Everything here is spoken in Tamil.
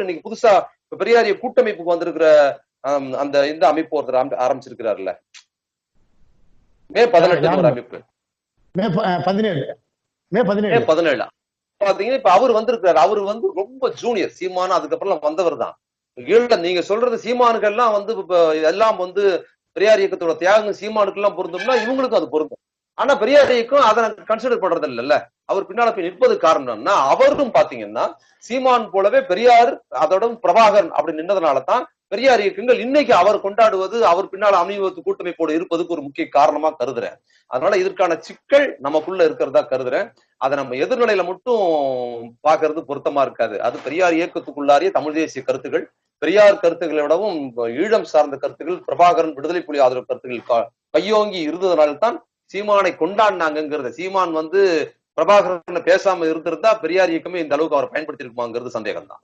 இன்னைக்கு புதுசா பெரியாரிய கூட்டமைப்புக்கு வந்திருக்கிற அந்த இந்த அமைப்பு ஒருத்தர் ஆரம்பிச்சிருக்கிறாருல்ல, மே 18 ஒரு அமைப்பு, மே 17 பாத்தீங்கன்னா இப்ப அவர் வந்திருக்காரு. அவரு வந்து ரொம்ப ஜூனியர் சீமான், அதுக்கப்புறம் வந்தவர் தான். நீங்க சொல்றது சீமானுக்கெல்லாம் வந்து இப்ப எல்லாம் வந்து பெரியார் இயக்கத்தோட தியாகம் சீமானுக்கு எல்லாம் பொருந்தும்னா இவங்களுக்கும் அது பொருந்தும். ஆனா பெரியார் இயக்கம் அதை கன்சிடர் பண்றது இல்லைல்ல. அவர் பின்னால போய் நிற்பது காரணம்னா அவரும் பாத்தீங்கன்னா சீமான் போலவே பெரியார் அதோட பிரபாகரன் அப்படி நின்றதுனாலதான் பெரியார் இயக்கங்கள் இன்னைக்கு அவர் கொண்டாடுவது, அவர் பின்னால் அணிவகுப்பு கூட்டமைப்போடு இருப்பதுக்கு ஒரு முக்கிய காரணமா கருதுறேன். அதனால இதற்கான சிக்கல் நமக்குள்ள இருக்கிறதா கருதுறேன். அதை நம்ம எதிர்நிலையில மட்டும் பாக்குறது பொருத்தமா இருக்காது. அது பெரியார் இயக்கத்துக்குள்ளாரிய தமிழ் தேசிய கருத்துக்கள், பெரியார் கருத்துக்களை விடவும் ஈழம் சார்ந்த கருத்துக்கள், பிரபாகரன் விடுதலை புலி ஆதரவு கருத்துக்கள் கையோங்கி இருந்ததுனால்தான் சீமானை கொண்டாடினாங்கிறத. சீமான் வந்து பிரபாகரன் பேசாம இருந்திருந்தா பெரியார் இயக்கமே இந்த அளவுக்கு அவர் பயன்படுத்தி இருக்குமாங்கிறது சந்தேகம் தான்.